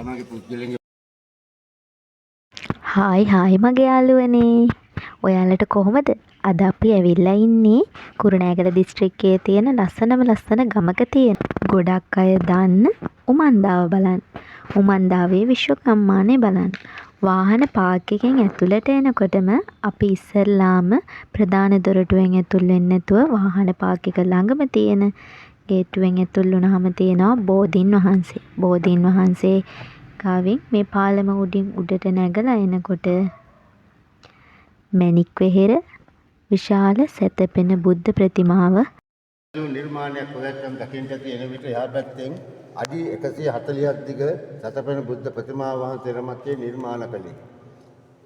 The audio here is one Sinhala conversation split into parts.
තමන්ගේ පුද්ගලයන්ගේ හායි මගේ යාළුවනේ. ඔයාලට කොහොමද? අද අපි ඇවිල්ලා ඉන්නේ කුරුණෑගල දිස්ත්‍රික්කයේ තියෙන ලස්සන ගමක තියෙන. ගොඩක් අය දන්න උමන්දාව බලන්න. උමන්දාවේ විශ්වකම්මානේ බලන්න. වාහන පාක් එකෙන් ඇතුළට එනකොටම අපි ඉස්සෙල්ලාම ප්‍රධාන දොරටුවෙන් ඇතුල් වෙන්නේ නැතුව වාහන පාක් එක ළඟම තියෙන ගේට්ටුවෙන් ඇතුල් වුණාම තියෙනවා බෝධීන් වහන්සේ. බෝධීන් වහන්සේ ගාවින් මේ පාලම උඩින් උඩට නැගලා එනකොට මැණික් වෙහෙර විශාල සැතපෙන බුද්ධ ප්‍රතිමාව නිර්මාණයක් හොයන්න දකින්න තියෙන විට එහා පැත්තෙන් අඩි 140ක් දිග සතපෙන බුද්ධ ප්‍රතිමා වහන්සේ නමක් නිර්මාණ කළේ.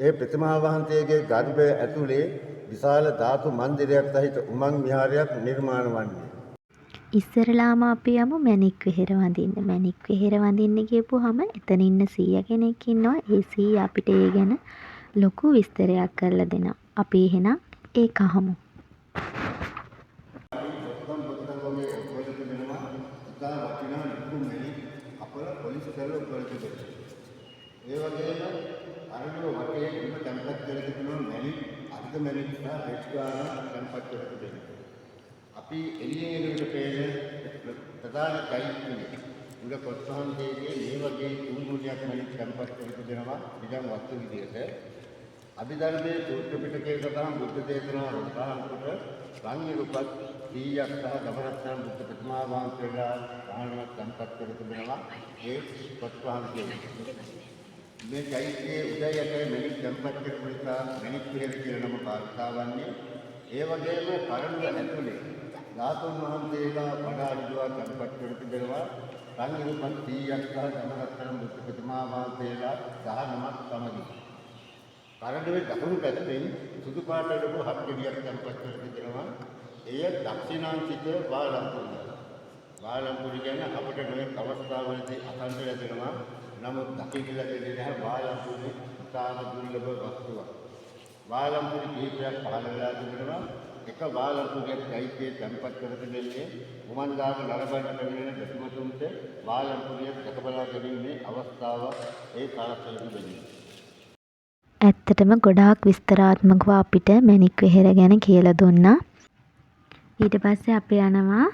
ඒ ප්‍රතිමා වහන්සේගේ ගර්භය ඇතුලේ විශාල ධාතු මන්දිරයක් සහිත උමං විහාරයක් නිර්මාණ වන්නේ. ඉස්සරලාම අපි යමු මැණික් වෙහෙර වඳින්න. මැණික් වෙහෙර වඳින්න ගියපුවාම එතන ඉන්න සීයා කෙනෙක් ඉන්නවා. ඒ සීයා අපිට ඒ ගැන ලොකු විස්තරයක් කරලා දෙනවා. අපි එහෙනම් ඒක අහමු. ඒ වගේම අරණුව වටේ ඉන්න තැන්පත් කරලා තිබුණා මැණික් අර්ධ මැණික් සහ රෙච් ගාන තැන්පත් කරලා තිබෙනවා. අපි එළියෙන් එන විට පේන ප්‍රධාන චෛත්‍යයේ මුල කොත්වහන්සේගේ මේ වගේ තුන්මුණියක් මැණික් තැන්පත් කරලා තිබෙනවා නිකන් වස්තු විදියට. අභිධර්මයේ සූත්‍ර පිටකයේ සඳහන් බුද්ධ දේශනාව සඳහන් කොට සංයුක්ත 100ක් සහ දමරත්න බුද්ධ ප්‍රතිමා වහන්සේලා ගානක් තැන්පත් කරලා තිබෙනවා. ඒ කොත්වහන්සේ මේ චෛත්‍යයේ උදයයට මැණික් තැන්පත් කරපු නිසා මැණික් පිළිහෙල කියලා නම පාවිච්චි වන්නේ. ඒ වගේම කරඬුව ඇතුලේ ධාතුන් වහන්සේලා වඩාඩුවා තැන්පත් කර තිබෙනවා. සංයුක්ත 100ක් සහ දමරත්න බුද්ධ ප්‍රතිමා වහන්සේලා 19ක් සමගි. කරඬුවේ දකුණු පැත්තෙන් සුදු පාට ලොකු හත් ගෙඩියක් තැන්පත් කර තිබෙනවා. එය දක්ෂිණාංශික වාලම්පුරිය. වාලම්පුරිය කියන්නේ අපට නොයෙක් අවස්ථාවලදී අසන්න ලැබෙනවා. නමුත් දකින්න ලැබෙන්නේ නැහැ වාලම්පුරිය ඉතාම දුර්ලභ වස්තුවක්. වාලම්පුරිය කීපයක් පහළ වෙලා තිබෙනවා. එක වාලම්පුරියක් චෛත්‍යයේ තැන්පත් කර තිබෙන්නේ උමන්දාව නරඹන්නට වෙන ප්‍රතිමතුන්ට වාලම්පුරිය දැකබලා ගැනීමේ අවස්ථාව ඒ කාලවලදී ලැබෙනවා. ඇත්තටම ගොඩාක් විස්තරාත්මකව අපිට මැණික් වෙහෙර ගැන කියලා දුන්නා. ඊට පස්සේ අපි යනවා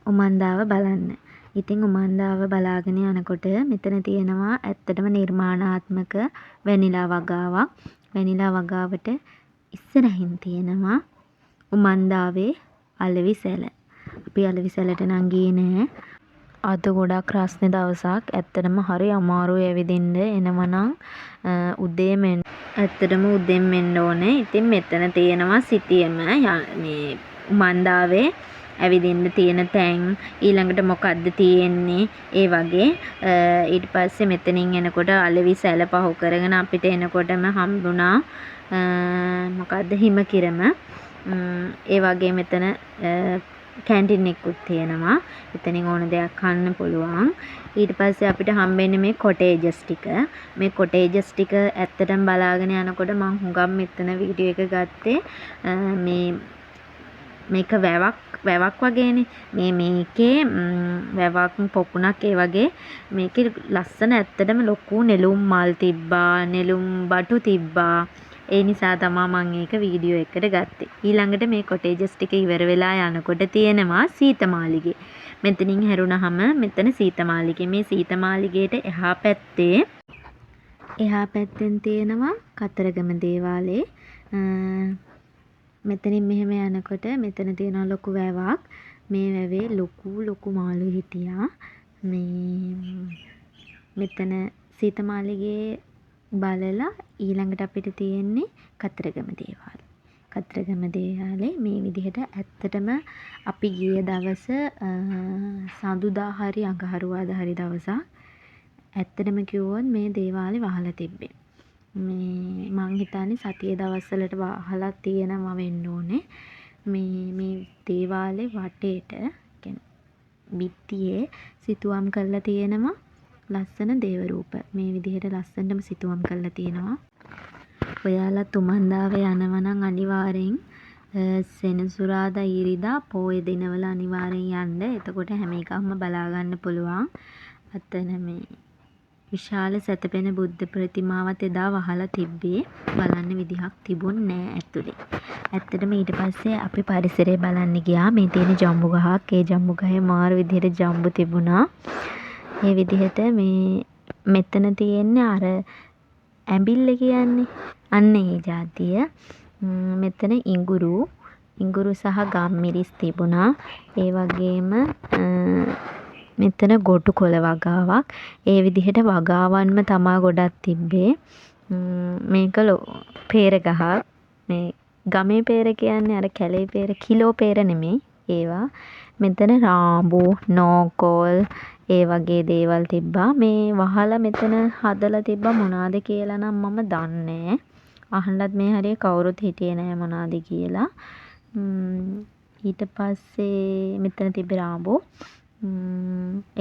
උමන්දාව බලන්න. ඉතින් උමන්දාව බලාගෙන යනකොට මෙතන තියෙනවා ඇත්තටම නිර්මාණාත්මක වැනිලා වගාවක්. වැනිලා වගාවට ඉස්සරහින් තියෙනවා උමන්දාවේ අලෙවි සැල. අපි අලෙවි සැලට නම් ගියේ නෑ. අද ගොඩක් රස්නේ දවසක්. ඇත්තටම හරි අමාරුයි ඇවිදින්න. එනවනම් උදේම එන්න. ඇත්තටම උදෙන් එන්න ඕනේ. ඉතින් මෙතන තියෙනවා සිටියම මේ උමන්දාවේ ඇවිදින්න තියෙන තැන් ඊළඟට මොකද්ද තියෙන්නේ ඒ වගේ. ඊට පස්සේ මෙතනින් එනකොට අලෙවි සැල පහු කරගෙන අපිට එනකොටම හම්බුණා මොකද්ද හිමකිරම. ඒ වගේ මෙතන කැන්ටින් එකකුත් තියෙනවා. එතනින් ඕන දෙයක් කන්න පුළුවන්. ඊට පස්සේ අපිට හම්බෙන්නේ මේ කොටේජස් ටික. මේ කොටේජස් ටික ඇත්තටම බලාගෙන යනකොට මම හුඟක් මෙතන වීඩියෝ එක ගත්තේ මේක වැවක් වගේනේ. මේකේ වැවක් පොකුණක් ඒ වගේ මේකේ ලස්සන ඇත්තටම ලොකු නෙළුම් මල් තිබ්බා, නෙළුම් බටු තිබ්බා. ඒ නිසා තමයි මම ඒක වීඩියෝ එකට ගත්තේ. ඊළඟට මේ කොටේජස් ටික ඉවර වෙලා යනකොට තියෙනවා සීතමාලිගේ. මෙතනින් හැරුණාම මෙතන සීතමාලිගේ. මේ සීතමාලිගේට එහා පැත්තෙන් තියෙනවා කතරගම දේවාලේ. මෙතනින් මෙහෙම යනකොට මෙතන තියෙන ලොකු වැවක්. මේ වැවේ ලොකු මාළු හිටියා. මෙතන සීතමාලිගේ බලලා ඊළඟට අපිට තියෙන්නේ කතරගම දේවාලේ. කතරගම දේවාලේ මේ විදිහට ඇත්තටම අපි ගිය දවස සඳුදා හරි අඟහරුවාදා හරි දවසක්. ඇත්තටම කිව්වොත් මේ දේවාලේ වහලා තිබ්බේ. මං හිතන්නේ සතියේ දවස්වලට වහලා තියෙනවා වෙන්න ඕනේ. මේ දේවාලේ වටේට බිත්තියේ සිතුවම් කරලා තියෙනවා ලස්සන දේව රූප. මේ විදිහට ලස්සනටම සිතුවම් කරලා තියෙනවා. ඔයාලා උමන්දාවේ යනවා නම් අනිවාර්යෙන් සෙනසුරාදා ඉරිදා පොය දිනවල අනිවාර්යෙන් යන්න. එතකොට හැම එකක්ම බලා ගන්න පුළුවන්. අතන මේ විශාල සැතපෙන බුද්ධ ප්‍රතිමාවත් එදා වහලා තිබ්බේ. බලන්න විදිහක් තිබුණේ නෑ ඇතුලේ. ඇත්තටම ඊට පස්සේ අපි පරිසරය බලන්න ගියා. මේ තියෙන ජම්බු ගහක්. ඒ ජම්බු ගහේ මාරු විදිහට ජම්බු තිබුණා. ඒ විදිහට මෙතන තියෙන්නේ අර ඇඹිල්ල කියන්නේ. අන්න ඒ જાතිය. මෙතන ඉඟුරු සහ ගම්මිරිස් තිබුණා. ඒ වගේම මෙතන ගොටු කොළ වගාවක්. ඒ විදිහට වගාවන්ම තමා ගොඩක් තිබ්බේ. මේක පේර ගහක්. මේ ගමේ පේර කියන්නේ අර කැලේ පේර, කිලෝ පේර නෙමෙයි ඒවා. මෙතන රාඹු, නෝකොල් ඒ වගේ දේවල් තිබ්බා. මේ වහලා මෙතන හදලා තිබ්බා මොනවාද කියලා නම් මම දන්නේ නෑ. අහන්නත් මේ හරිය කවුරුත් හිටියේ නෑ මොනවාද කියලා. ඊට පස්සේ මෙතන තිබ්බේ රාඹු.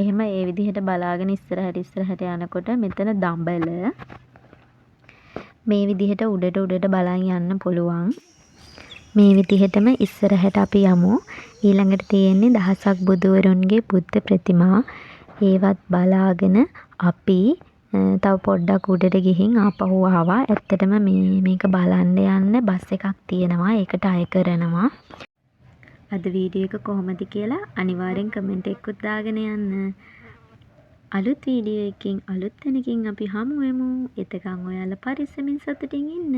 එහෙම ඒ විදිහට බලාගෙන ඉස්සරහට යනකොට මෙතන දඹල. මේ විදිහට උඩට බලන් යන්න පුළුවන්. මේ විදිහටම ඉස්සරහට අපි යමු. ඊළඟට තියෙන්නේ දහසක් බුදුවරුන්ගේ බුද්ධ ප්‍රතිමා. ඒවත් බලාගෙන අපි තව පොඩ්ඩක් උඩට ගිහින් ආපහු ආවා. ඇත්තටම මේක බලන්න යන්න බස් එකක් තියෙනවා. ඒකට අය කරනවා. අද වීඩියෝ එක කොහොමද කියලා අනිවාර්යෙන් කමෙන්ට් එකකුත් දාගෙන යන්න. අලුත් වීඩියෝ එකකින් අලුත් තැනකින් අපි හමු වෙමු. එතකන් ඔයාලා පරිස්සමින් සතුටින් ඉන්න.